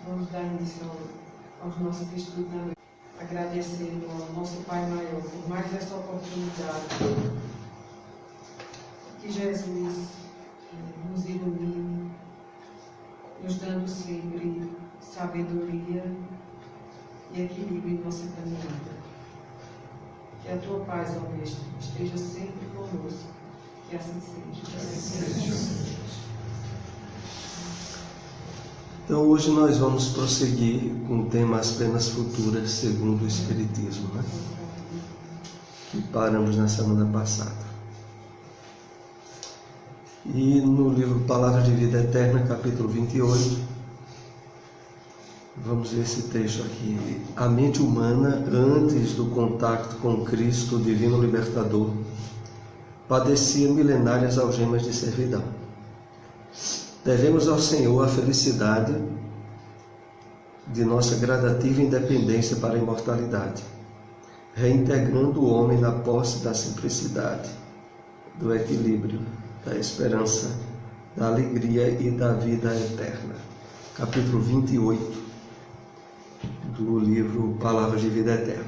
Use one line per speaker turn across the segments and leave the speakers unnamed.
Vamos dar início aos nossos estudos na noite, agradecendo ao nosso Pai Maior por mais essa oportunidade. Que Jesus nos ilumine, nos dando sempre sabedoria e equilíbrio em nossa caminhada. Que a tua paz, ó Mestre, esteja sempre conosco. Que assim seja.
Então hoje nós vamos prosseguir com o tema As Penas Futuras segundo o Espiritismo, né? Que paramos na semana passada. E no livro Palavra de Vida Eterna, capítulo 28, vamos ver esse texto aqui. A mente humana, antes do contato com Cristo, o Divino Libertador, padecia milenárias algemas de servidão. Devemos ao Senhor a felicidade de nossa gradativa independência para a imortalidade, reintegrando o homem na posse da simplicidade, do equilíbrio, da esperança, da alegria e da vida eterna. Capítulo 28 do livro Palavra de Vida Eterna.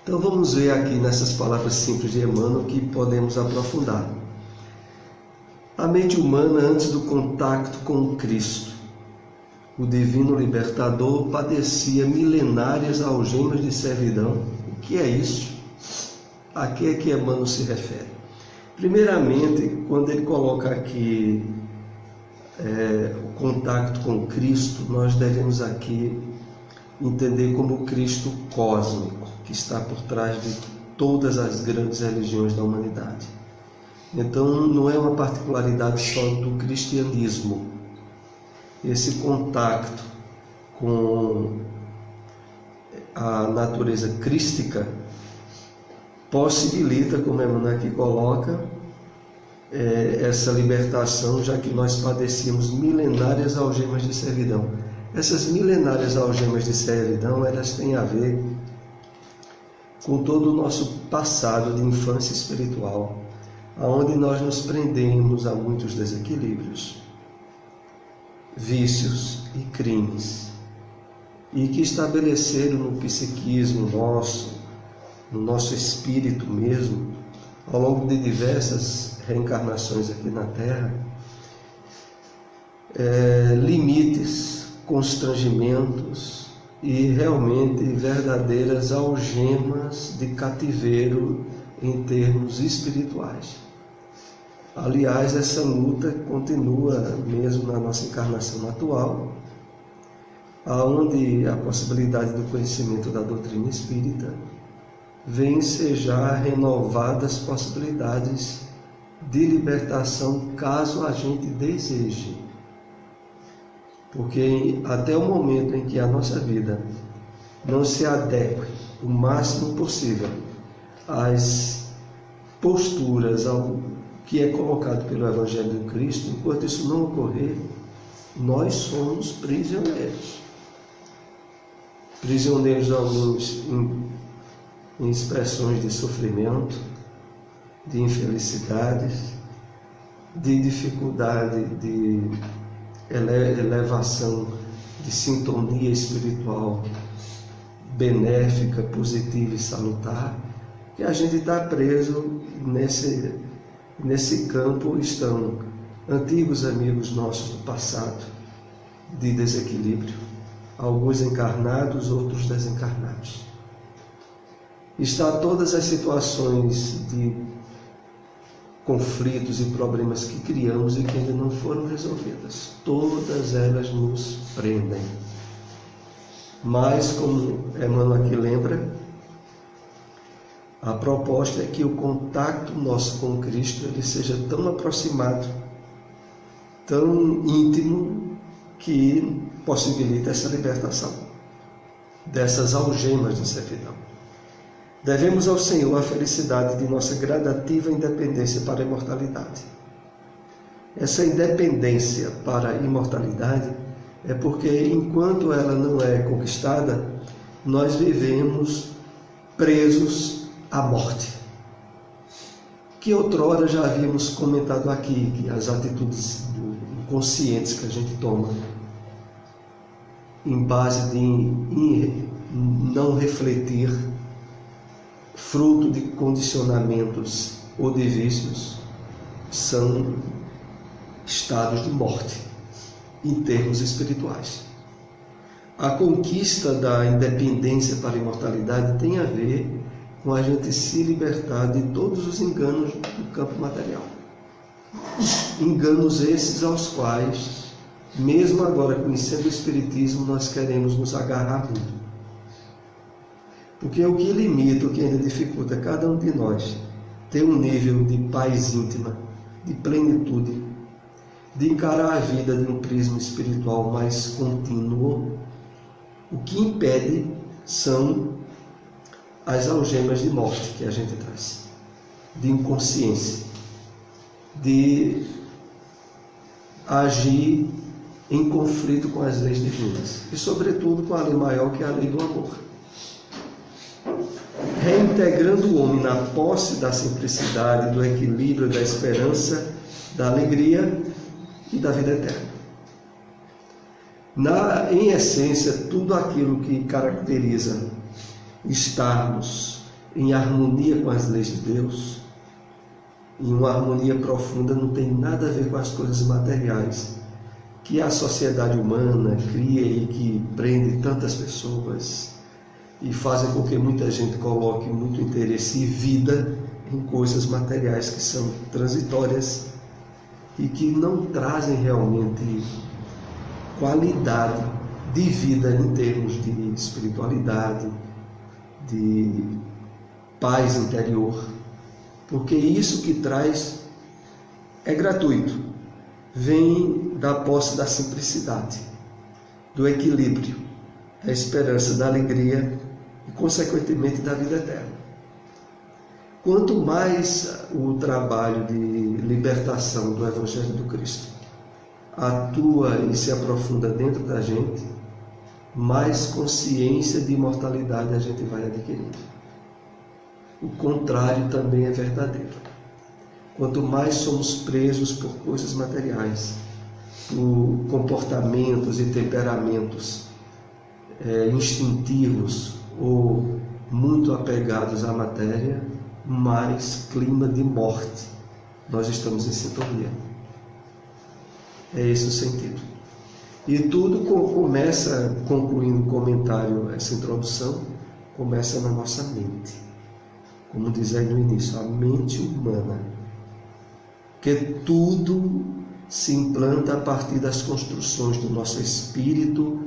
Então vamos ver aqui nessas palavras simples de Emmanuel que podemos aprofundar. A mente humana, antes do contato com Cristo, o Divino Libertador, padecia milenárias algemas de servidão. O que é isso? A que é que Emmanuel se refere? Primeiramente, quando ele coloca aqui o contato com Cristo, nós devemos aqui entender como o Cristo cósmico, que está por trás de todas as grandes religiões da humanidade. Então, não é uma particularidade só do cristianismo. Esse contato com a natureza crística possibilita, como Emmanuel aqui coloca, essa libertação, já que nós padecíamos milenárias algemas de servidão. Essas milenárias algemas de servidão, elas têm a ver com todo o nosso passado de infância espiritual, aonde nós nos prendemos a muitos desequilíbrios, vícios e crimes, e que estabeleceram no psiquismo nosso, no nosso espírito mesmo, ao longo de diversas reencarnações aqui na Terra, limites, constrangimentos e realmente verdadeiras algemas de cativeiro em termos espirituais. Aliás, essa luta continua mesmo na nossa encarnação atual, aonde a possibilidade do conhecimento da doutrina espírita vem ensejar renovadas possibilidades de libertação, caso a gente deseje. Porque até o momento em que a nossa vida não se adeque o máximo possível às posturas, ao que é colocado pelo Evangelho de Cristo, enquanto isso não ocorrer, nós somos prisioneiros. Prisioneiros alguns em expressões de sofrimento, de infelicidades, de dificuldade de elevação de sintonia espiritual benéfica, positiva e salutar, que a gente está preso nesse campo. Estão antigos amigos nossos do passado, de desequilíbrio, alguns encarnados, outros desencarnados. Está todas as situações de conflitos e problemas que criamos e que ainda não foram resolvidas. Todas elas nos prendem. Mas, como Emmanuel aqui lembra, a proposta é que o contato nosso com Cristo ele seja tão aproximado, tão íntimo, que possibilita essa libertação dessas algemas de servidão. Devemos ao Senhor a felicidade de nossa gradativa independência para a imortalidade. Essa independência para a imortalidade é porque, enquanto ela não é conquistada, nós vivemos presos à morte. Que outrora já havíamos comentado aqui, que as atitudes do conscientes que a gente toma em base de não refletir, fruto de condicionamentos ou de vícios, são estados de morte em termos espirituais. A conquista da independência para a imortalidade tem a ver com a gente se libertar de todos os enganos do campo material. Enganos esses aos quais, mesmo agora conhecendo o Espiritismo, nós queremos nos agarrar muito. Porque o que limita, o que ainda dificulta cada um de nós ter um nível de paz íntima, de plenitude, de encarar a vida de um prisma espiritual mais contínuo, o que impede são as algemas de morte que a gente traz, de inconsciência, de agir em conflito com as leis divinas e, sobretudo, com a lei maior, que é a lei do amor. Reintegrando o homem na posse da simplicidade, do equilíbrio, da esperança, da alegria e da vida eterna. Em essência, tudo aquilo que caracteriza estarmos em harmonia com as leis de Deus, em uma harmonia profunda, não tem nada a ver com as coisas materiais que a sociedade humana cria e que prende tantas pessoas e fazem com que muita gente coloque muito interesse e vida em coisas materiais que são transitórias e que não trazem realmente qualidade de vida em termos de espiritualidade, de paz interior, porque isso que traz é gratuito, vem da posse da simplicidade, do equilíbrio, da esperança, da alegria e, consequentemente, da vida eterna. Quanto mais o trabalho de libertação do Evangelho do Cristo atua e se aprofunda dentro da gente, mais consciência de imortalidade a gente vai adquirindo. O contrário também é verdadeiro. Quanto mais somos presos por coisas materiais, por comportamentos e temperamentos instintivos ou muito apegados à matéria, mais clima de morte nós estamos em sintonia. É esse o sentido. E tudo começa, concluindo o comentário, essa introdução, começa na nossa mente. Como diz aí no início, a mente humana. Que tudo se implanta a partir das construções do nosso espírito,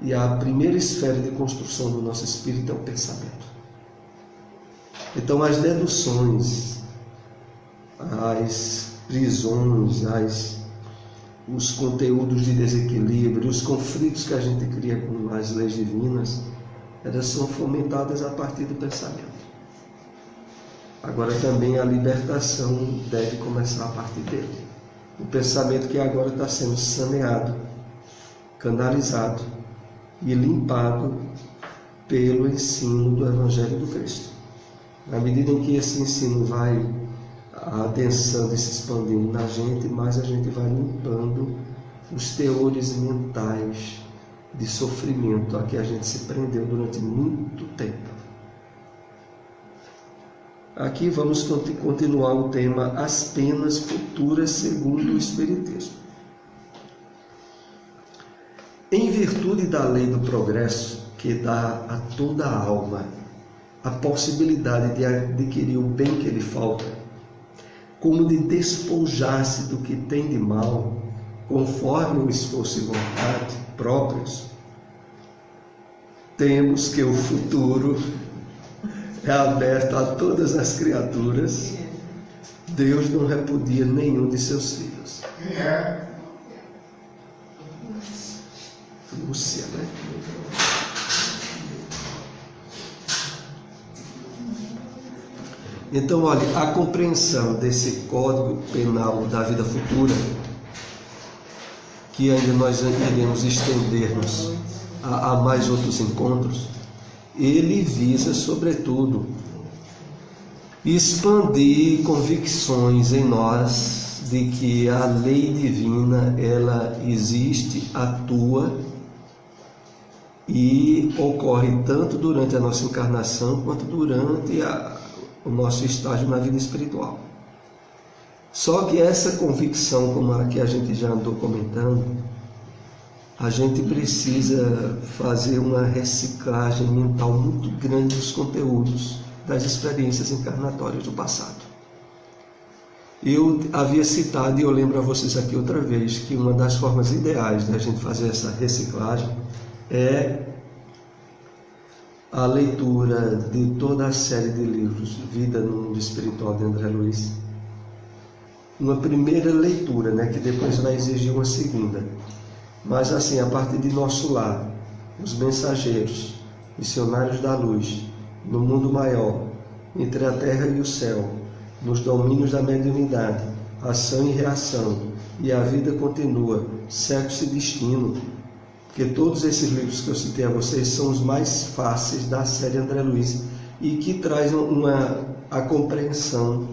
e a primeira esfera de construção do nosso espírito é o pensamento. Então as deduções, as prisões, os conteúdos de desequilíbrio, os conflitos que a gente cria com as leis divinas, elas são fomentadas a partir do pensamento. Agora também a libertação deve começar a partir dele. O pensamento que agora está sendo saneado, canalizado e limpado pelo ensino do Evangelho do Cristo. Na medida em que esse ensino vai adensando e se expandindo na gente, mais a gente vai limpando os teores mentais de sofrimento a que a gente se prendeu durante muito tempo. Aqui vamos continuar o tema As Penas Futuras segundo o Espiritismo. Em virtude da lei do progresso, que dá a toda a alma a possibilidade de adquirir o bem que lhe falta, como de despojar-se do que tem de mal, conforme o esforço e vontade próprios, temos que o futuro é aberto a todas as criaturas. Deus não repudia nenhum de seus filhos. Lúcia, né? Então, olha, a compreensão desse código penal da vida futura, que ainda nós iremos estender-nos a mais outros encontros, ele visa, sobretudo, expandir convicções em nós de que a lei divina, ela existe, atua e ocorre tanto durante a nossa encarnação quanto durante o nosso estágio na vida espiritual. Só que essa convicção, como a que a gente já andou comentando, a gente precisa fazer uma reciclagem mental muito grande dos conteúdos das experiências encarnatórias do passado. Eu havia citado, e eu lembro a vocês aqui outra vez, que uma das formas ideais da gente fazer essa reciclagem é a leitura de toda a série de livros Vida no Mundo Espiritual de André Luiz. Uma primeira leitura, que depois vai exigir uma segunda. Mas assim, a partir de Nosso Lar, Os Mensageiros, Missionários da Luz, No Mundo Maior, Entre a Terra e o Céu, Nos Domínios da Mediunidade, Ação e Reação, e A Vida Continua, Sexo e Destino, porque todos esses livros que eu citei a vocês são os mais fáceis da série André Luiz e que trazem a compreensão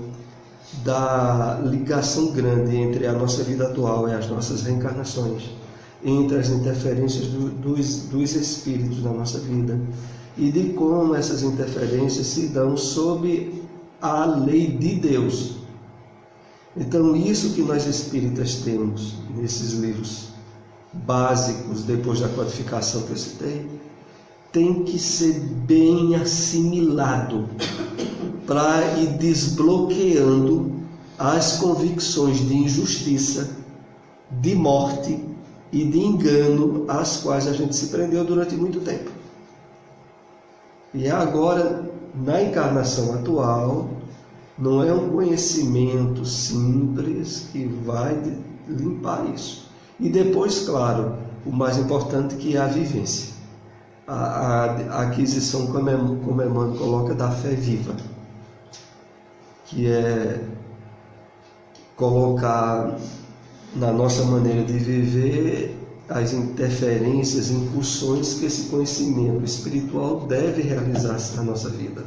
da ligação grande entre a nossa vida atual e as nossas reencarnações, entre as interferências dos espíritos na nossa vida e de como essas interferências se dão sob a lei de Deus. Então, isso que nós espíritas temos nesses livros básicos, depois da codificação que eu citei, tem que ser bem assimilado para ir desbloqueando as convicções de injustiça, de morte e de engano às quais a gente se prendeu durante muito tempo. E agora, na encarnação atual, não é um conhecimento simples que vai limpar isso. E depois, claro, o mais importante que é a vivência. A aquisição, como Emmanuel coloca, da fé viva, que é colocar na nossa maneira de viver as interferências, incursões que esse conhecimento espiritual deve realizar na nossa vida,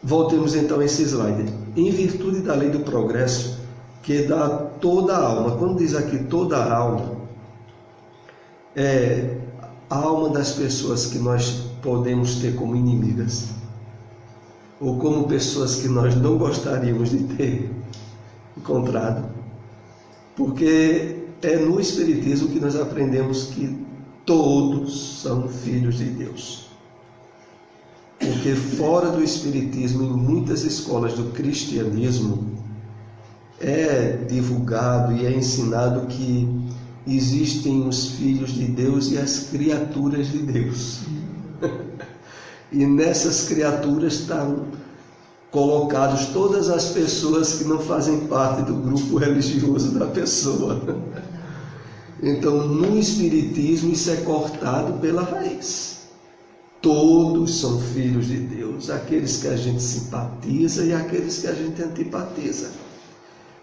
Voltemos então a esse slide. Em virtude da lei do progresso, que dá toda a alma. Quando diz aqui toda a alma, é a alma das pessoas que nós podemos ter como inimigas, ou como pessoas que nós não gostaríamos de ter encontrado, porque é no Espiritismo que nós aprendemos que todos são filhos de Deus. Porque fora do Espiritismo, em muitas escolas do cristianismo, é divulgado e é ensinado que existem os filhos de Deus e as criaturas de Deus. E nessas criaturas estão colocadas todas as pessoas que não fazem parte do grupo religioso da pessoa. Então, no Espiritismo, isso é cortado pela raiz. Todos são filhos de Deus, aqueles que a gente simpatiza e aqueles que a gente antipatiza.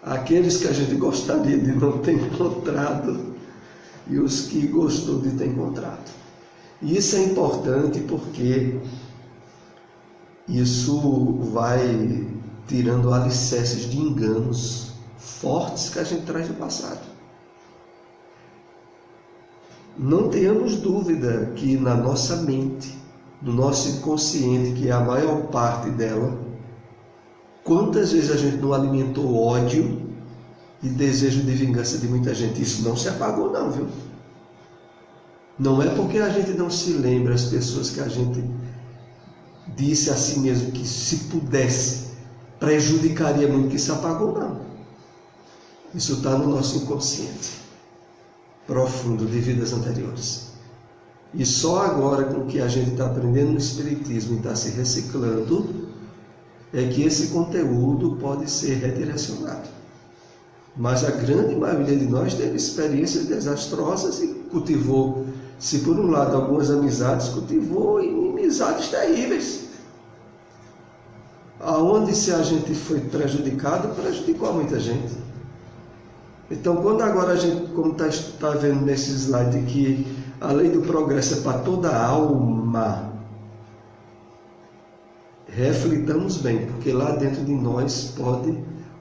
Aqueles que a gente gostaria de não ter encontrado e os que gostou de ter encontrado. E isso é importante porque isso vai tirando alicerces de enganos fortes que a gente traz do passado. Não tenhamos dúvida que na nossa mente, no nosso inconsciente, que é a maior parte dela, quantas vezes a gente não alimentou ódio e desejo de vingança de muita gente? Isso não se apagou não, viu? Não é porque a gente não se lembra as pessoas que a gente disse a si mesmo que, se pudesse, prejudicaria muito, que isso apagou, não. Isso está no nosso inconsciente profundo de vidas anteriores. E só agora, com o que a gente está aprendendo no Espiritismo e está se reciclando, é que esse conteúdo pode ser redirecionado. Mas a grande maioria de nós teve experiências desastrosas e cultivou, se por um lado algumas amizades, cultivou inimizades terríveis. Aonde, se a gente foi prejudicado, prejudicou a muita gente. Então, quando agora a gente, como está vendo nesse slide, que a lei do progresso é para toda a alma, reflitamos bem, porque lá dentro de nós pode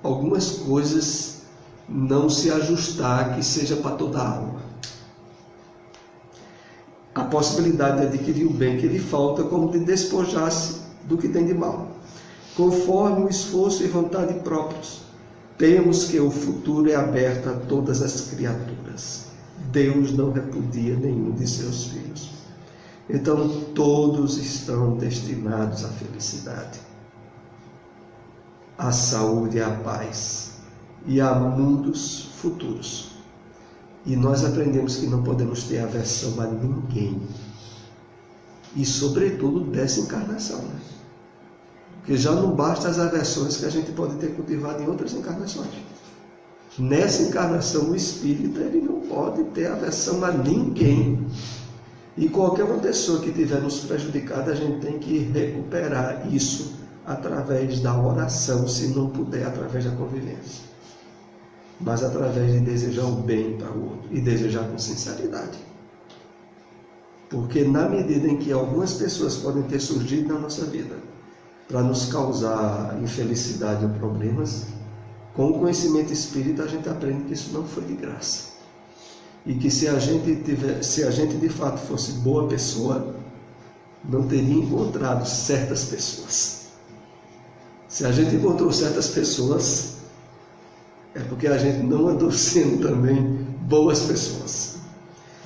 algumas coisas não se ajustar que seja para toda a alma. A possibilidade de adquirir o bem que lhe falta, como de despojar-se do que tem de mal, conforme o esforço e vontade próprios. Temos que o futuro é aberto a todas as criaturas. Deus não repudia nenhum de seus filhos. Então, todos estão destinados à felicidade, à saúde e à paz, e a mundos futuros. E nós aprendemos que não podemos ter aversão a ninguém, e sobretudo dessa encarnação, né? Porque já não basta as aversões que a gente pode ter cultivado em outras encarnações. Nessa encarnação, o espírita ele não pode ter aversão a ninguém. E qualquer uma pessoa que tiver nos prejudicado, a gente tem que recuperar isso através da oração, se não puder, através da convivência. Mas através de desejar o bem para o outro e desejar com sinceridade. Porque na medida em que algumas pessoas podem ter surgido na nossa vida para nos causar infelicidade ou problemas, com o conhecimento espírita a gente aprende que isso não foi de graça. E que se a gente de fato fosse boa pessoa, não teria encontrado certas pessoas. Se a gente encontrou certas pessoas, é porque a gente não andou sendo também boas pessoas.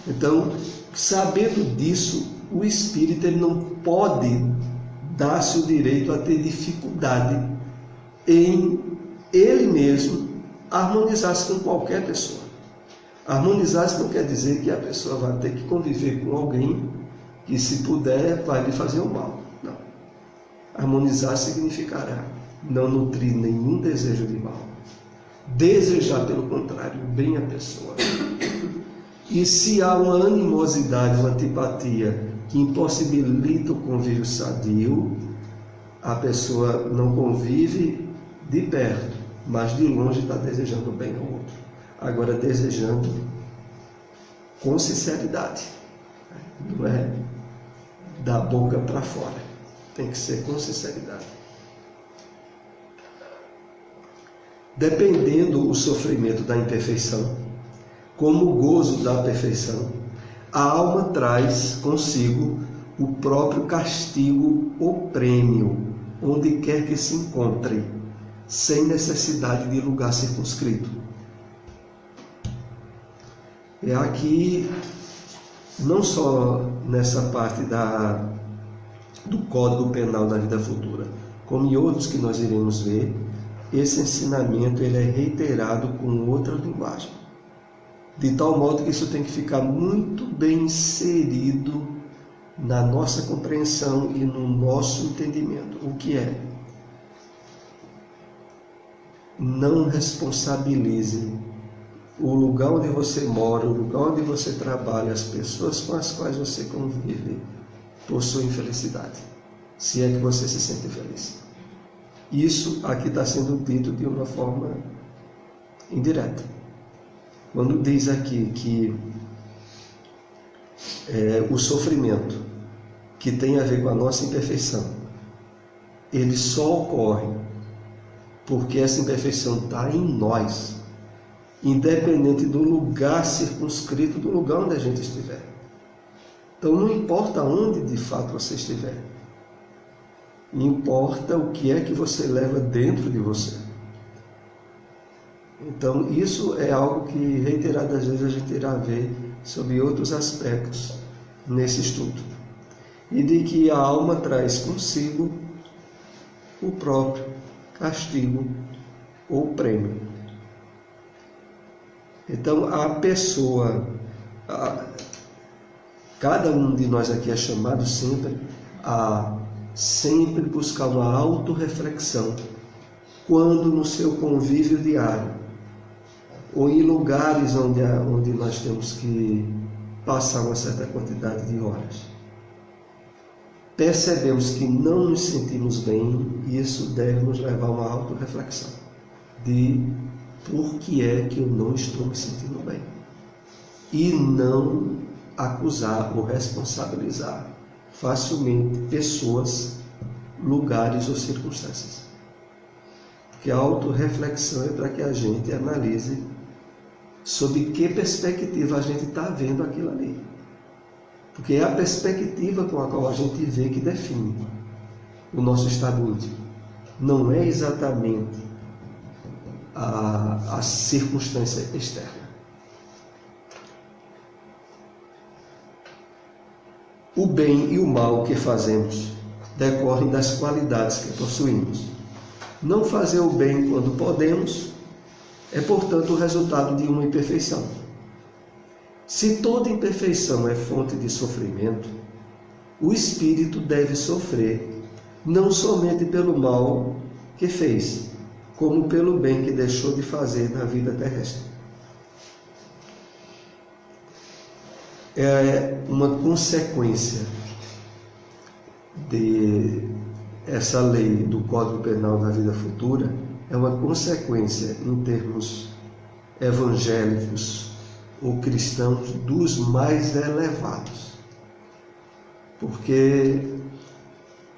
Então, sabendo disso, o espírita ele não pode dar-se o direito a ter dificuldade em ele mesmo harmonizar-se com qualquer pessoa. Harmonizar-se não quer dizer que a pessoa vai ter que conviver com alguém que, se puder, vai lhe fazer o mal. Não. Harmonizar significará não nutrir nenhum desejo de mal. Desejar, pelo contrário, bem a pessoa. E se há uma animosidade, uma antipatia que impossibilita o convívio sadio, a pessoa não convive de perto, mas de longe está desejando bem ao outro. Agora, desejando com sinceridade, não é da boca para fora, tem que ser com sinceridade. Dependendo o sofrimento da imperfeição, como o gozo da perfeição, a alma traz consigo o próprio castigo ou prêmio, onde quer que se encontre, sem necessidade de lugar circunscrito. É aqui, não só nessa parte do Código Penal da Vida Futura, como em outros que nós iremos ver, esse ensinamento ele é reiterado com outra linguagem. De tal modo que isso tem que ficar muito bem inserido na nossa compreensão e no nosso entendimento. O que é? Não responsabilize o lugar onde você mora, o lugar onde você trabalha, as pessoas com as quais você convive, por sua infelicidade, se é que você se sente feliz. Isso aqui está sendo dito de uma forma indireta. Quando diz aqui que o sofrimento que tem a ver com a nossa imperfeição, ele só ocorre porque essa imperfeição está em nós, independente do lugar circunscrito, do lugar onde a gente estiver. Então não importa onde de fato você estiver, importa o que é que você leva dentro de você. Então isso é algo que reiteradas vezes a gente irá ver sobre outros aspectos nesse estudo. E de que a alma traz consigo o próprio castigo ou prêmio. Então a pessoa, cada um de nós aqui é chamado sempre a sempre buscar uma autorreflexão quando no seu convívio diário ou em lugares onde nós temos que passar uma certa quantidade de horas, percebemos que não nos sentimos bem, e isso deve nos levar a uma autorreflexão de por que é que eu não estou me sentindo bem, e não acusar ou responsabilizar facilmente pessoas, lugares ou circunstâncias. Porque a autorreflexão é para que a gente analise sob que perspectiva a gente está vendo aquilo ali. Porque é a perspectiva com a qual a gente vê que define o nosso estado íntimo. Não é exatamente a circunstância externa. O bem e o mal que fazemos decorrem das qualidades que possuímos. Não fazer o bem quando podemos é, portanto, o resultado de uma imperfeição. Se toda imperfeição é fonte de sofrimento, o espírito deve sofrer, não somente pelo mal que fez, como pelo bem que deixou de fazer na vida terrestre. É uma consequência de essa lei do Código Penal da vida futura, é uma consequência em termos evangélicos ou cristãos dos mais elevados. Porque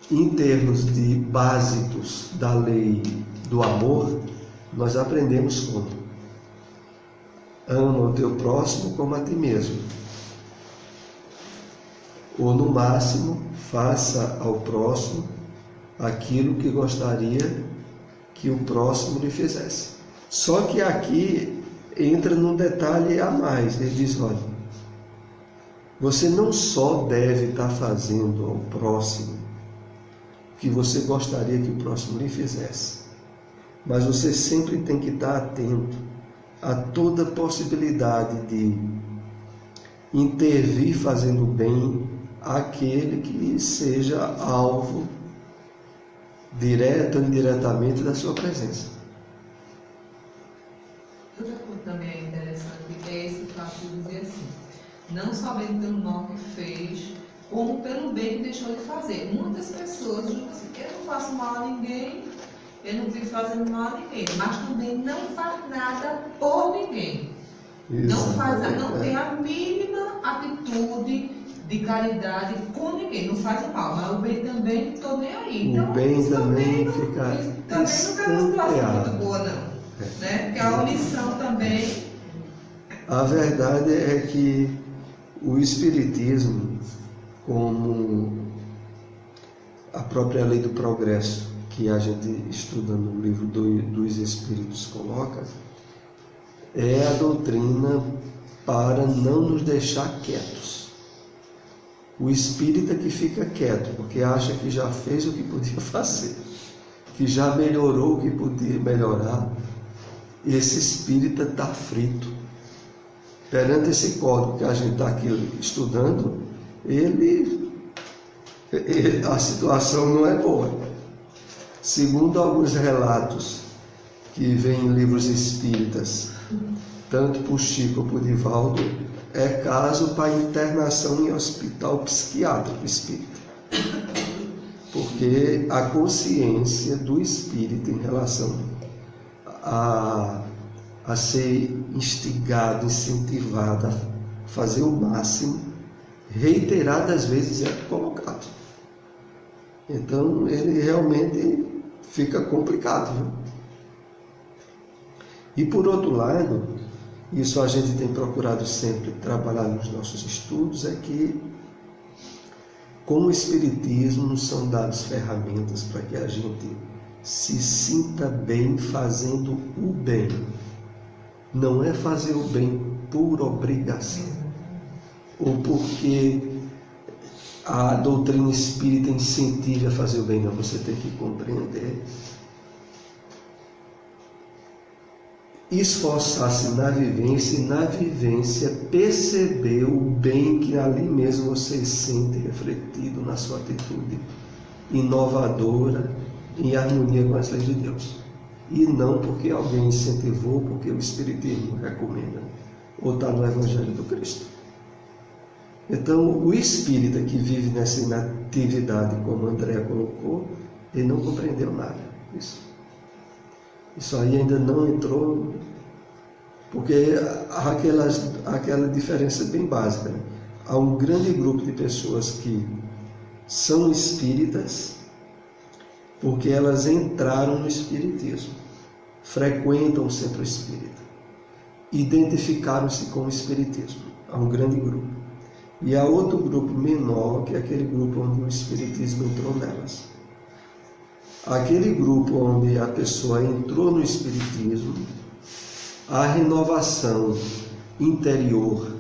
em termos de básicos da lei do amor, nós aprendemos como: ama o teu próximo como a ti mesmo. Ou no máximo, faça ao próximo aquilo que gostaria que o próximo lhe fizesse. Só que aqui entra num detalhe a mais. Ele diz: olha, você não só deve estar fazendo ao próximo o que você gostaria que o próximo lhe fizesse, mas você sempre tem que estar atento a toda possibilidade de intervir fazendo bem àquele que seja alvo, direta ou indiretamente, da sua presença.
Outra coisa também é interessante é esse fato de dizer assim: não somente pelo mal que fez, como pelo bem que deixou de fazer. Muitas pessoas dizem assim: eu não faço mal a ninguém, eu não vivo fazendo mal a ninguém, mas também não faz nada por ninguém. Não tem a mínima atitude de caridade com ninguém, não faz o mal, mas o bem também não estou nem aí. Então,
o bem também fica
também não está numa situação muito boa, não. Né? Porque a omissão também.
A verdade é que o Espiritismo, como a própria lei do progresso, que a gente estuda no livro dos Espíritos coloca, é a doutrina para não nos deixar quietos. O espírita que fica quieto, porque acha que já fez o que podia fazer, que já melhorou o que podia melhorar, esse espírita está frito. Perante esse código que a gente está aqui estudando, a situação não é boa. Segundo alguns relatos que vêm em livros espíritas, tanto por Chico ou por Divaldo, é caso para internação em hospital psiquiátrico espírita. Porque a consciência do espírito em relação a ser instigado, incentivado a fazer o máximo, reiteradas vezes é colocado. Então ele realmente fica complicado, viu? E por outro lado, isso a gente tem procurado sempre trabalhar nos nossos estudos, é que com o Espiritismo nos são dadas ferramentas para que a gente se sinta bem fazendo o bem. Não é fazer o bem por obrigação, ou porque a doutrina espírita incentiva a fazer o bem. Não, você tem que compreender, esforçar-se na vivência, e na vivência perceber o bem que ali mesmo você sente refletido na sua atitude inovadora, em harmonia com as leis de Deus. E não porque alguém incentivou, porque o Espiritismo recomenda, ou está no Evangelho do Cristo. Então, o espírita que vive nessa inatividade, como André colocou, ele não compreendeu nada disso. Isso aí ainda não entrou, porque há aquela diferença bem básica, né? Há um grande grupo de pessoas que são espíritas porque elas entraram no espiritismo. frequentam o centro espírita, identificaram-se com o espiritismo. Há um grande grupo. E há outro grupo menor, que é aquele grupo onde o espiritismo entrou nelas. Aquele grupo onde a pessoa entrou no espiritismo, a renovação interior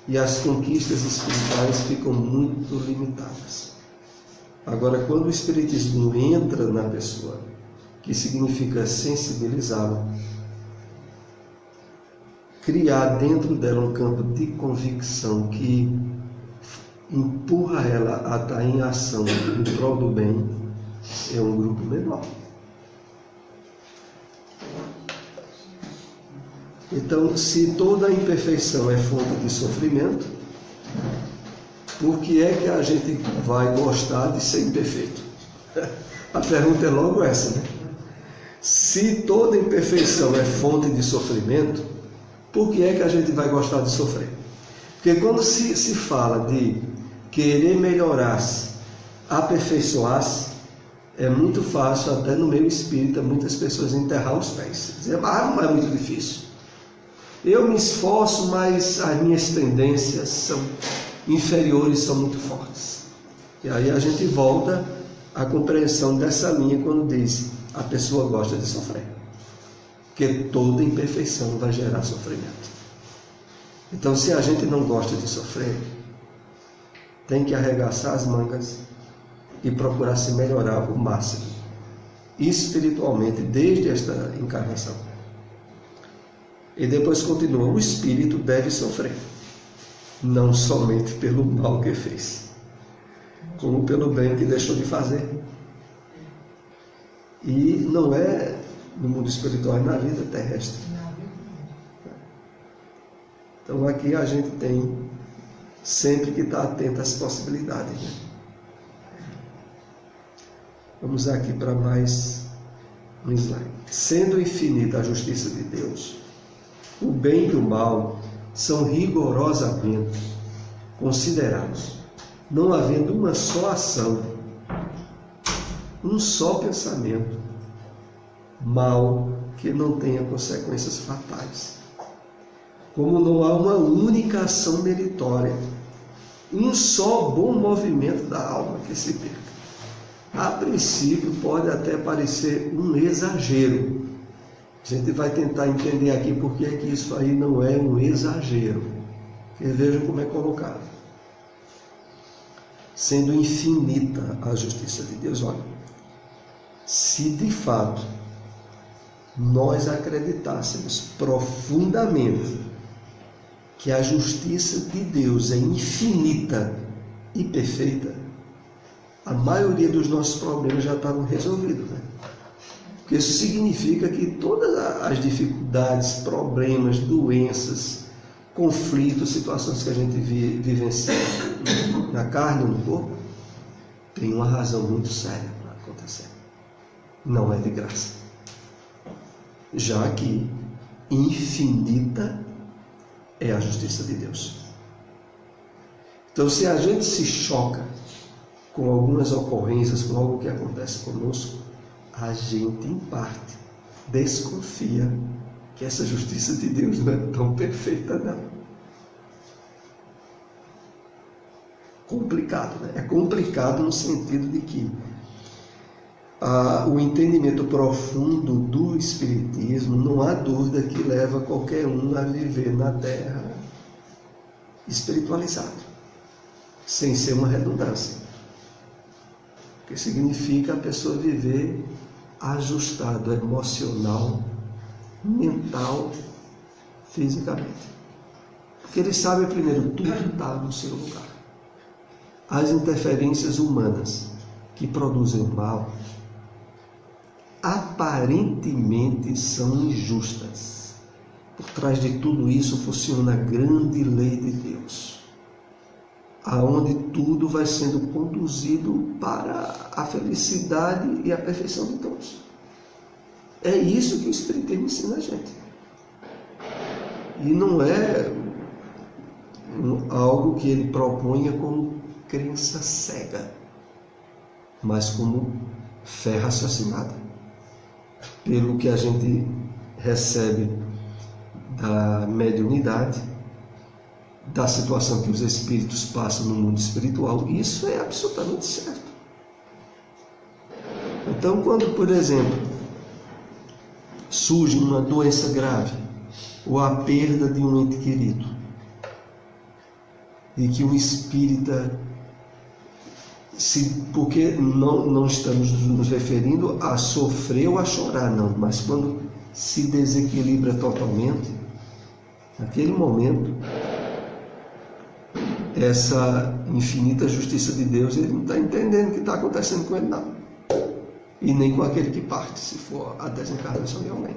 e as conquistas espirituais ficam muito limitadas. Agora, quando o espiritismo entra na pessoa, que significa sensibilizá-la, criar dentro dela um campo de convicção que empurra ela a estar em ação em prol do bem, é um grupo menor. Então, se toda imperfeição é fonte de sofrimento, por que é que a gente vai gostar de ser imperfeito? A pergunta é logo essa, né? Se toda imperfeição é fonte de sofrimento, por que é que a gente vai gostar de sofrer? Porque quando se fala de querer melhorar-se, aperfeiçoar-se, é muito fácil, até no meio espírita, muitas pessoas enterrar os pés. Dizer, mas não é muito difícil. Eu me esforço, mas as minhas tendências são inferiores, são muito fortes. E aí a gente volta à compreensão dessa linha quando diz, a pessoa gosta de sofrer. Porque toda imperfeição vai gerar sofrimento. Então, se a gente não gosta de sofrer, tem que arregaçar as mangas e procurar se melhorar o máximo, espiritualmente, desde esta encarnação. E depois continua, o espírito deve sofrer, não somente pelo mal que fez, como pelo bem que deixou de fazer. E não é no mundo espiritual, é na vida terrestre. Então aqui a gente tem sempre que estar atento às possibilidades, né? Vamos aqui para mais um slide. Sendo infinita a justiça de Deus, o bem e o mal são rigorosamente considerados, não havendo uma só ação, um só pensamento mal que não tenha consequências fatais. Como não há uma única ação meritória, um só bom movimento da alma que se perca. A princípio pode até parecer um exagero. A gente vai tentar entender aqui por que é que isso aí não é um exagero. Porque vejam como é colocado. Sendo infinita a justiça de Deus, olha, se de fato nós acreditássemos profundamente que a justiça de Deus é infinita e perfeita, a maioria dos nossos problemas já estavam resolvidos, né? Porque isso significa que todas as dificuldades, problemas, doenças, conflitos, situações que a gente vivencia na carne ou no corpo, tem uma razão muito séria para acontecer. Não é de graça. Já que infinita é a justiça de Deus. Então, se a gente se choca com algumas ocorrências, com algo que acontece conosco, a gente, em parte, desconfia que essa justiça de Deus não é tão perfeita, não. Complicado, né? É complicado no sentido de que o entendimento profundo do Espiritismo, não há dúvida que leva qualquer um a viver na Terra espiritualizado, sem ser uma redundância. Que significa a pessoa viver ajustado emocional, mental, fisicamente. Porque ele sabe, primeiro, tudo está no seu lugar. As interferências humanas que produzem o mal aparentemente são injustas. Por trás de tudo isso funciona a grande lei de Deus, aonde tudo vai sendo conduzido para a felicidade e a perfeição de todos. É isso que o Espiritismo ensina a gente. E não é algo que ele proponha como crença cega, mas como fé raciocinada. pelo que a gente recebe da mediunidade, da situação que os espíritos passam no mundo espiritual. Isso é absolutamente certo. Então, quando, por exemplo, surge uma doença grave ou a perda de um ente querido, e que um espírita, porque não estamos nos referindo a sofrer ou a chorar, não, mas quando se desequilibra totalmente, naquele momento, essa infinita justiça de Deus, ele não está entendendo o que está acontecendo com ele, não. E nem com aquele que parte, se for a desencarnação de alguém.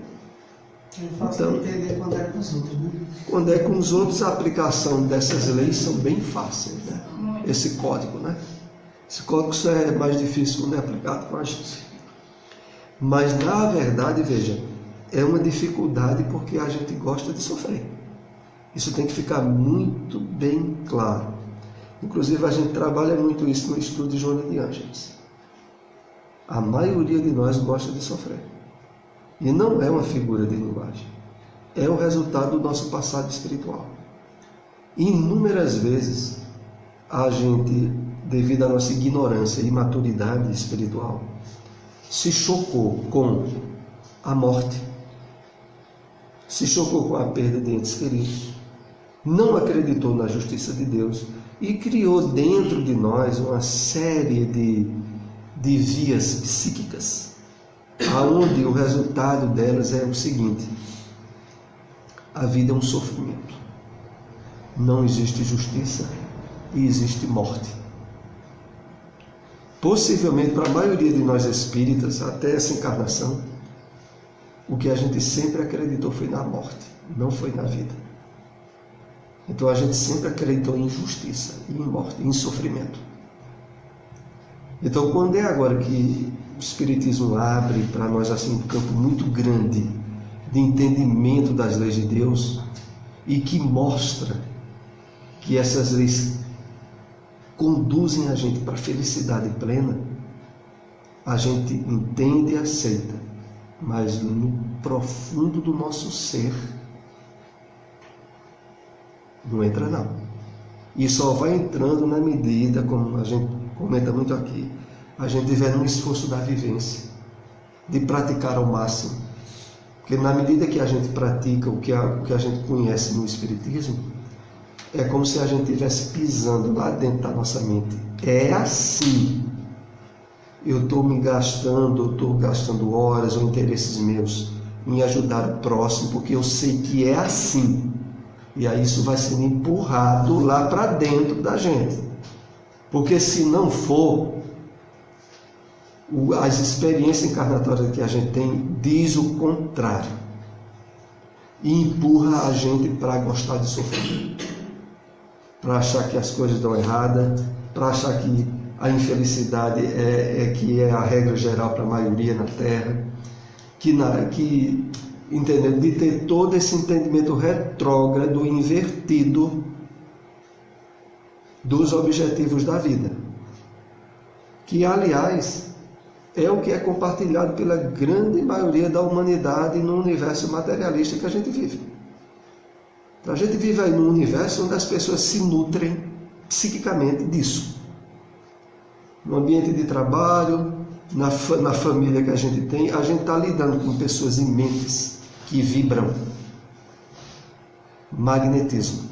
É fácil entender quando é com os outros, né?
Quando é com os outros, a aplicação dessas leis são bem fáceis, né? Esse código, né? Esse código só é mais difícil quando é aplicado com a gente. Mas, na verdade, veja, é uma dificuldade porque a gente gosta de sofrer. Isso tem que ficar muito bem claro. Inclusive, a gente trabalha muito isso no estudo de Joana de Ângeles. A maioria de nós gosta de sofrer. E não é uma figura de linguagem. É o resultado do nosso passado espiritual. Inúmeras vezes, a gente, devido à nossa ignorância e imaturidade espiritual, se chocou com a morte, se chocou com a perda de entes queridos, não acreditou na justiça de Deus e criou dentro de nós uma série de vias psíquicas, aonde o resultado delas é o seguinte: a vida é um sofrimento, não existe justiça e existe morte. Possivelmente para a maioria de nós espíritas, até essa encarnação, o que a gente sempre acreditou foi na morte, não foi na vida. Então a gente sempre acreditou em injustiça, em morte, em sofrimento. Então, quando é agora que o Espiritismo abre para nós assim um campo muito grande de entendimento das leis de Deus e que mostra que essas leis conduzem a gente para a felicidade plena, a gente entende e aceita, mas no profundo do nosso ser não entra não. E só vai entrando na medida, como a gente comenta muito aqui, a gente tiver um esforço da vivência, de praticar ao máximo. Porque na medida que a gente pratica o que a gente conhece no Espiritismo, é como se a gente estivesse pisando lá dentro da nossa mente. É assim. Eu estou gastando horas ou interesses meus em ajudar o próximo, porque eu sei que é assim. E aí isso vai sendo empurrado lá para dentro da gente. Porque se não for, as experiências encarnatórias que a gente tem diz o contrário. E empurra a gente para gostar de sofrer. Para achar que as coisas dão errada, para achar que a infelicidade que é a regra geral para a maioria na Terra, entendeu? De ter todo esse entendimento retrógrado, invertido dos objetivos da vida, que aliás é o que é compartilhado pela grande maioria da humanidade no universo materialista que a gente vive. Então, a gente vive aí num universo onde as pessoas se nutrem psiquicamente disso. No ambiente de trabalho, na família que a gente tem, a gente está lidando com pessoas em mentes que vibram magnetismo.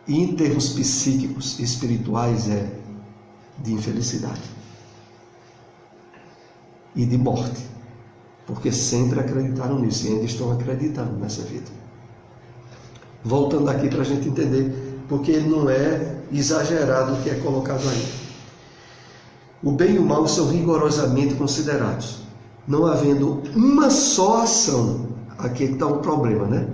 E em termos psíquicos, espirituais, é de infelicidade e de morte, porque sempre acreditaram nisso e ainda estão acreditando nessa vida. Voltando aqui para a gente entender, porque não é exagerado o que é colocado aí. O bem e o mal são rigorosamente considerados, não havendo uma só ação. Aqui é que está um problema, né?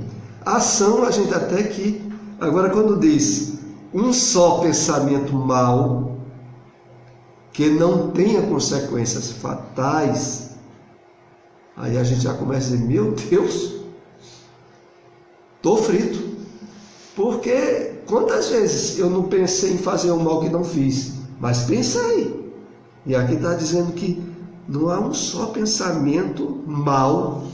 A ação a gente até que... Agora quando diz um só pensamento mau, que não tenha consequências fatais, aí a gente já começa a dizer, meu Deus, estou frito. Porque quantas vezes eu não pensei em fazer o mal que não fiz, mas pensei. E aqui está dizendo que Não há um só pensamento mau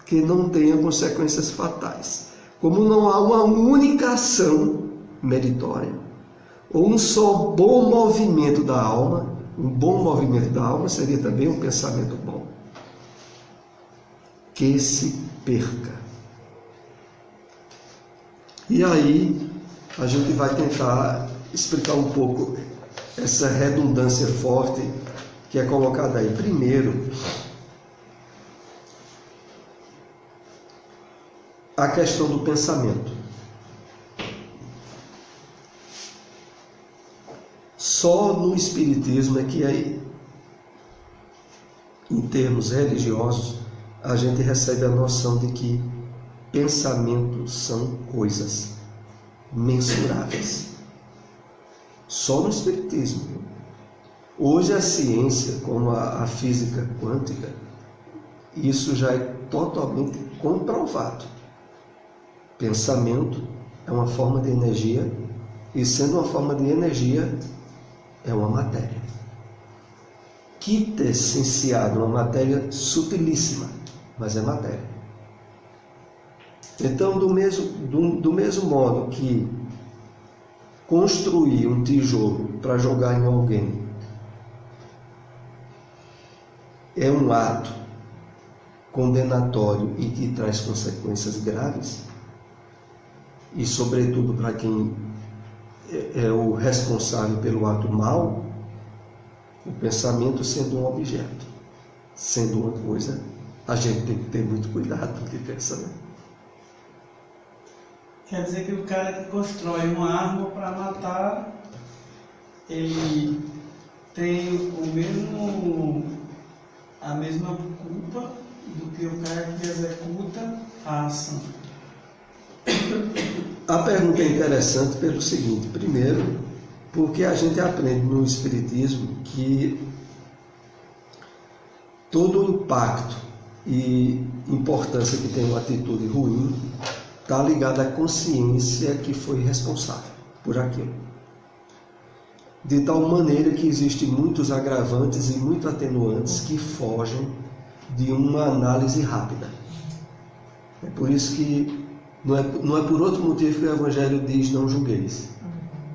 que não tenha consequências fatais. Como não há uma única ação meritória, ou um só bom movimento da alma. Um bom movimento da alma seria também um pensamento bom, que se perca. E aí a gente vai tentar explicar um pouco essa redundância forte que é colocada aí. Primeiro, a questão do pensamento. Só no Espiritismo é que aí, em termos religiosos, a gente recebe a noção de que pensamentos são coisas mensuráveis. Só no Espiritismo. Hoje a ciência, como a física quântica, isso já é totalmente comprovado. Pensamento é uma forma de energia, e sendo uma forma de energia, é uma matéria. Quintessenciado, uma matéria sutilíssima, mas é matéria. Então, do mesmo modo que construir um tijolo para jogar em alguém é um ato condenatório e que traz consequências graves, e sobretudo para quem é o responsável pelo ato mau, o pensamento sendo um objeto, sendo uma coisa, a gente tem que ter muito cuidado com o que pensa, né?
Quer dizer que o cara que constrói uma arma para matar, ele tem a mesma culpa do que o cara que executa a ação.
A pergunta é interessante pelo seguinte: primeiro, porque a gente aprende no Espiritismo que todo o impacto e importância que tem uma atitude ruim está ligado à consciência que foi responsável por aquilo. De tal maneira que existem muitos agravantes e muitos atenuantes que fogem de uma análise rápida. É por isso que não é por outro motivo que o Evangelho diz: não julgueis.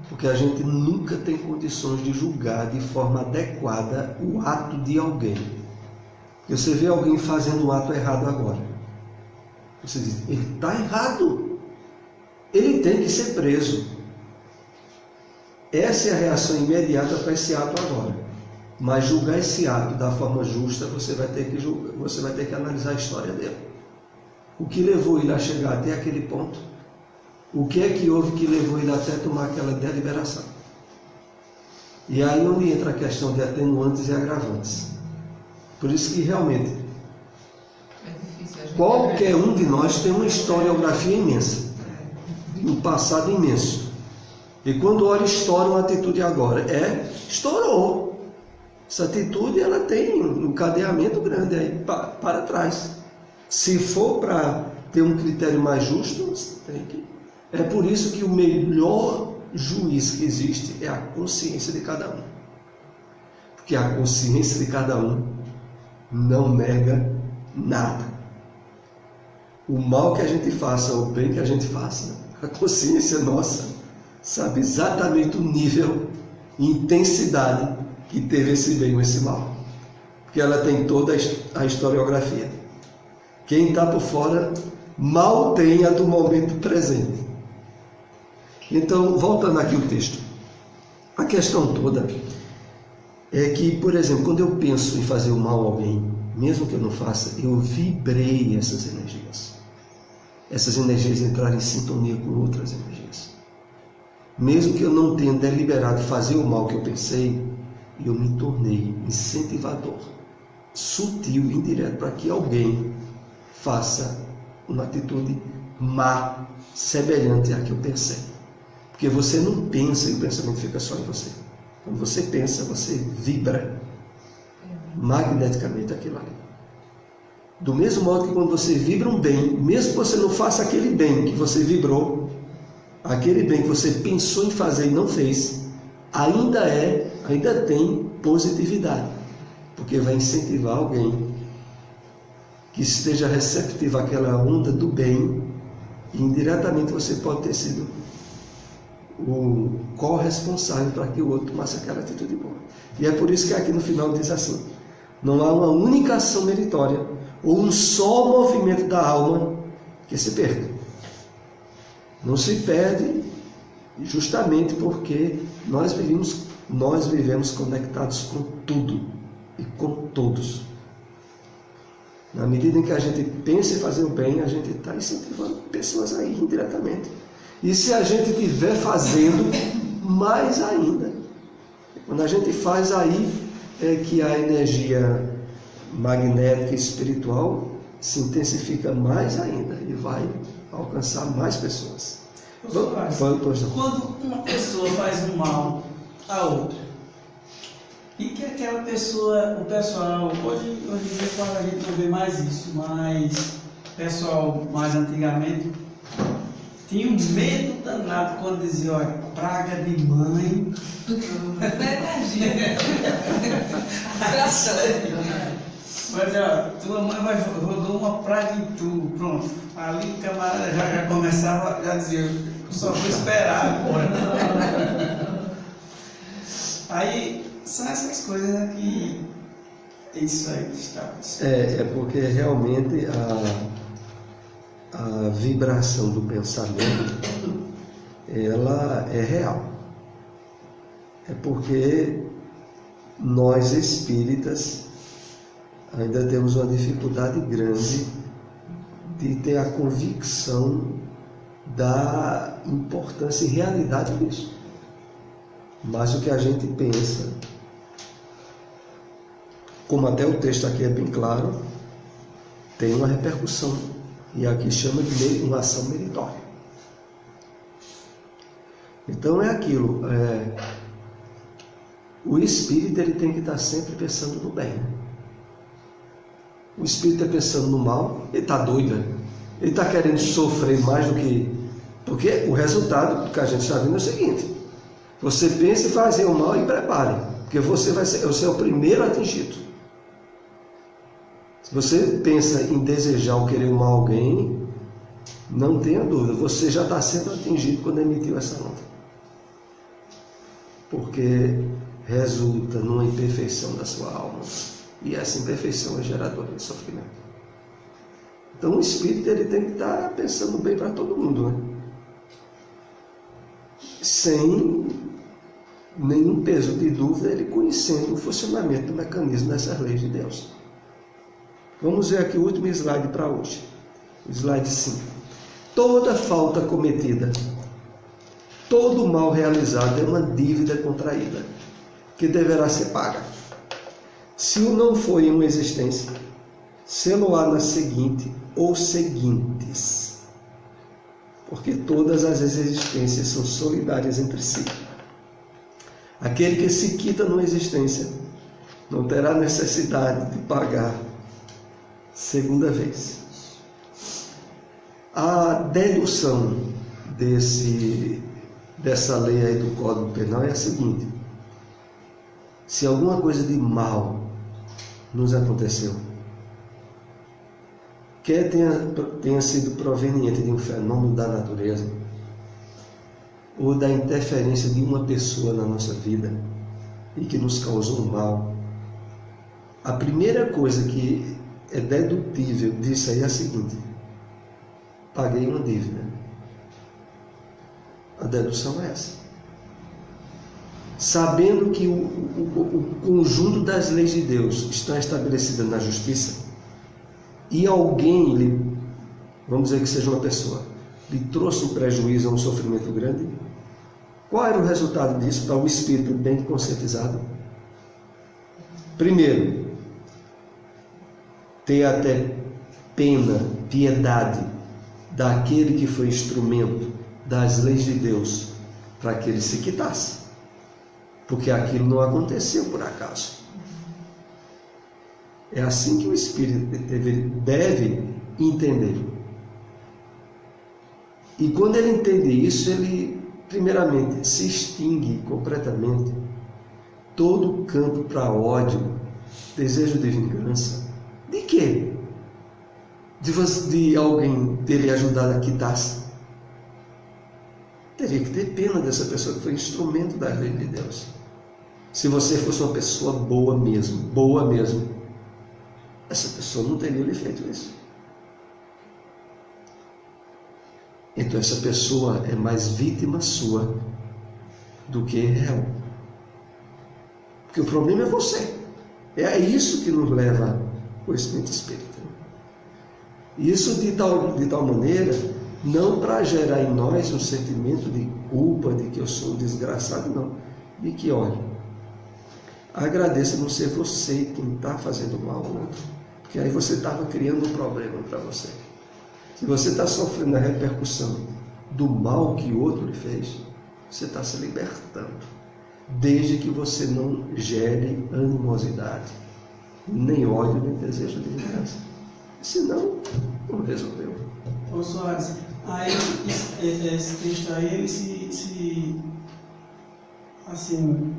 Porque a gente nunca tem condições de julgar de forma adequada o ato de alguém. Você vê alguém fazendo um ato errado agora. Você diz: ele está errado. Ele tem que ser preso. Essa é a reação imediata para esse ato agora. Mas julgar esse ato da forma justa, você vai ter que analisar a história dele. O que levou ele a chegar até aquele ponto? O que é que houve que levou ele até tomar aquela deliberação? E aí onde entra a questão de atenuantes e agravantes. Por isso que realmente qualquer um de nós tem uma historiografia imensa, um passado imenso. E quando olha, estoura uma atitude agora. Estourou. Essa atitude ela tem um encadeamento grande aí para trás. Se for para ter um critério mais justo, você tem que. É por isso que o melhor juiz que existe é a consciência de cada um. Porque a consciência de cada um não nega nada. O mal que a gente faça, o bem que a gente faça, a consciência nossa sabe exatamente o nível e intensidade que teve esse bem ou esse mal. Porque ela tem toda a historiografia. Quem está por fora mal tem a do momento presente. Então, voltando aqui ao texto, a questão toda é que, por exemplo, quando eu penso em fazer o mal a alguém, mesmo que eu não faça, eu vibrei essas energias. Essas energias entraram em sintonia com outras energias. Mesmo que eu não tenha deliberado fazer o mal que eu pensei, eu me tornei incentivador, sutil e indireto, para que alguém faça uma atitude má, semelhante à que eu pensei. Porque você não pensa e o pensamento fica só em você. Quando você pensa, você vibra magneticamente aquilo ali. Do mesmo modo que quando você vibra um bem, mesmo que você não faça aquele bem que você vibrou, aquele bem que você pensou em fazer e não fez, ainda tem positividade. porque vai incentivar alguém que esteja receptivo àquela onda do bem, e indiretamente você pode ter sido o corresponsável para que o outro tomasse aquela atitude boa. E é por isso que aqui no final diz assim: não há uma única ação meritória ou um só movimento da alma que se perca. Não se perde justamente porque nós vivemos conectados com tudo e com todos. Na medida em que a gente pensa em fazer o bem, a gente está incentivando pessoas a ir indiretamente. E se a gente estiver fazendo, mais ainda. Quando a gente faz, aí é que a energia magnética e espiritual se intensifica mais ainda e vai alcançar mais pessoas.
Quando uma pessoa faz um mal a outra, e que aquela pessoa, o pessoal, hoje em dia a gente não vê mais isso, mas o pessoal mais antigamente tinha um medo danado quando dizia, olha, praga de mãe. Mas tua mãe rodou uma praga em tu, pronto. Ali o camarada já começava, já dizia, eu só vou esperar agora. Aí são essas coisas que isso aí está.
É porque realmente a vibração do pensamento, ela é real. É porque nós espíritas ainda temos uma dificuldade grande de ter a convicção da importância e realidade disso. Mas o que a gente pensa, como até o texto aqui é bem claro, tem uma repercussão. E aqui chama de uma ação meritória. Então é aquilo. O espírito ele tem que estar sempre pensando no bem. O espírito está pensando no mal, ele está doido. Ele está querendo sofrer mais do que... Porque o resultado que a gente está vendo é o seguinte: você pensa em fazer o mal e prepare, porque você vai ser o primeiro atingido. Se você pensa em desejar ou querer o mal a alguém, não tenha dúvida, você já está sendo atingido quando emitiu essa nota. Porque resulta numa imperfeição da sua alma. E essa imperfeição é geradora de sofrimento. Então o espírito ele tem que estar pensando bem para todo mundo, né? Sem nenhum peso de dúvida, ele conhecendo o funcionamento do mecanismo dessas leis de Deus. Vamos ver aqui o último slide para hoje. O slide 5. Toda falta cometida, todo mal realizado é uma dívida contraída, que deverá ser paga. Se o não foi em uma existência, sê-lo-á na seguinte ou seguintes, porque todas as existências são solidárias entre si. Aquele que se quita numa existência não terá necessidade de pagar segunda vez. A dedução dessa lei aí do Código Penal é a seguinte: se alguma coisa de mal nos aconteceu, quer tenha sido proveniente de um fenômeno da natureza ou da interferência de uma pessoa na nossa vida e que nos causou um mal, a primeira coisa que é dedutível disso aí é a seguinte: paguei uma dívida. A dedução é essa. Sabendo que o conjunto das leis de Deus está estabelecidas na justiça, e alguém, vamos dizer que seja uma pessoa, lhe trouxe um prejuízo ou um sofrimento grande, qual era o resultado disso para o espírito bem conscientizado? Primeiro, ter até pena, piedade daquele que foi instrumento das leis de Deus para que ele se quitasse, porque aquilo não aconteceu por acaso. É assim que o espírito deve entender. E quando ele entende isso, ele primeiramente se extingue completamente todo o campo para ódio desejo de vingança. De quê? De alguém ter lhe ajudado a quitar-se? Teria que ter pena dessa pessoa que foi instrumento da lei de Deus. Se você fosse uma pessoa boa mesmo, essa pessoa não teria lhe feito isso. Então essa pessoa é mais vítima sua do que réu. Porque o problema é você. É isso que nos leva ao Espírito Espírita. Isso de tal maneira, não para gerar em nós um sentimento de culpa, de que eu sou um desgraçado, não. De que, olha, agradeça não ser você quem está fazendo mal ao outro. Porque aí você estava criando um problema para você. Se você está sofrendo a repercussão do mal que o outro lhe fez, você está se libertando. Desde que você não gere animosidade, nem ódio, nem desejo de vingança. Senão, não resolveu.
Ô Soares, aí esse texto aí, ele assim,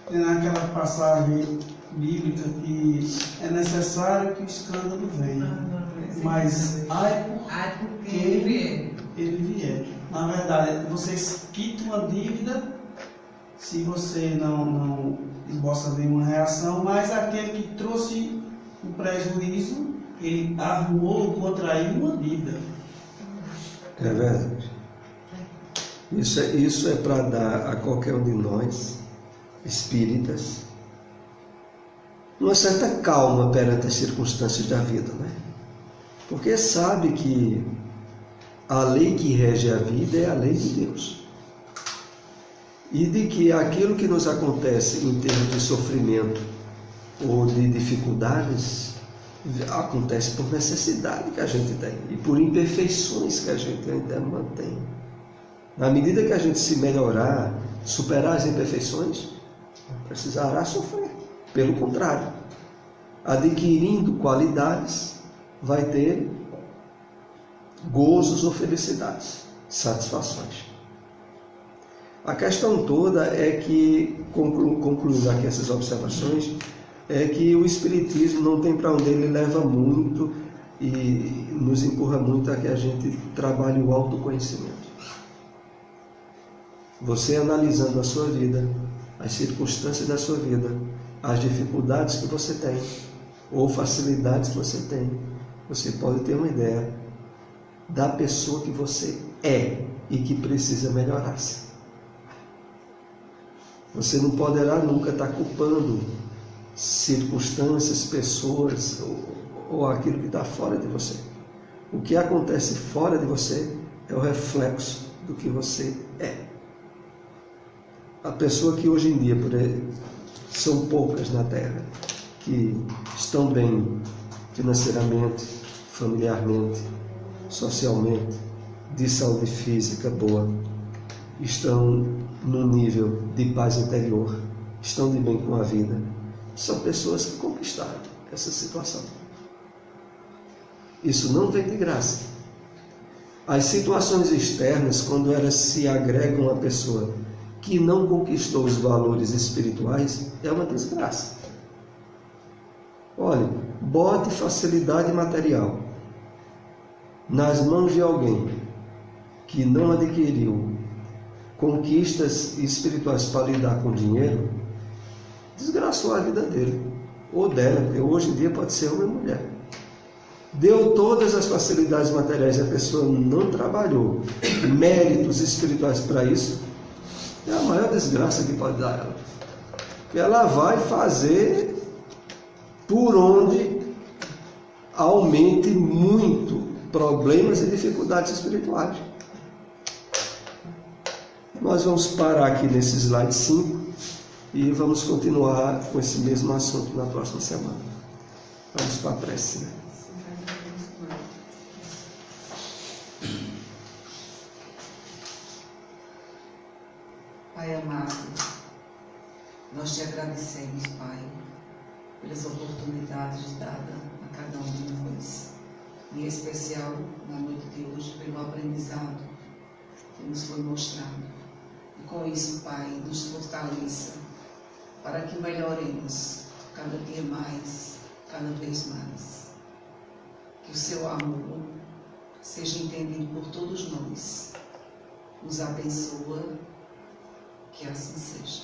tem naquela passagem bíblica que é necessário que o escândalo venha. Mas ai porque ele vier. Na verdade, vocês quitam uma dívida se você não esboça nenhuma reação, mas aquele que trouxe o prejuízo, ele arrumou, contraiu uma dívida.
É verdade. Isso é para dar a qualquer um de nós, espíritas, uma certa calma perante as circunstâncias da vida, né? Porque sabe que a lei que rege a vida é a lei de Deus. E de que aquilo que nos acontece em termos de sofrimento ou de dificuldades, acontece por necessidade que a gente tem e por imperfeições que a gente ainda mantém. Na medida que a gente se melhorar, superar as imperfeições, não precisará sofrer. Pelo contrário, adquirindo qualidades, vai ter gozos ou felicidades, satisfações. A questão toda é que, concluindo aqui essas observações, é que o Espiritismo não tem para onde ele leva muito e nos empurra muito a que a gente trabalhe o autoconhecimento. Você analisando a sua vida, as circunstâncias da sua vida, as dificuldades que você tem, ou facilidades que você tem, você pode ter uma ideia da pessoa que você é e que precisa melhorar-se. Você não poderá nunca estar culpando circunstâncias, pessoas ou aquilo que está fora de você. O que acontece fora de você é o reflexo do que você é. A pessoa que hoje em dia, são poucas na Terra, que estão bem financeiramente, familiarmente, socialmente, de saúde física boa, estão num nível de paz interior, estão de bem com a vida, são pessoas que conquistaram essa situação. Isso não vem de graça. As situações externas, quando elas se agregam a pessoa que não conquistou os valores espirituais, é uma desgraça. Olha, bote facilidade material nas mãos de alguém que não adquiriu conquistas espirituais para lidar com dinheiro, desgraçou a vida dele, ou dela, porque hoje em dia pode ser homem ou mulher. Deu todas as facilidades materiais e a pessoa não trabalhou méritos espirituais para isso, é a maior desgraça que pode dar a ela. Porque ela vai fazer por onde aumente muito problemas e dificuldades espirituais. Nós vamos parar aqui nesse slide 5 e vamos continuar com esse mesmo assunto na próxima semana. Vamos para a prece, né?
Pai amado, nós te agradecemos, Pai, pelas oportunidades dadas a cada um de nós, em especial na noite de hoje, pelo aprendizado que nos foi mostrado. E com isso, Pai, nos fortaleça para que melhoremos cada dia mais, cada vez mais. Que o seu amor seja entendido por todos nós. Nos abençoa, que assim seja.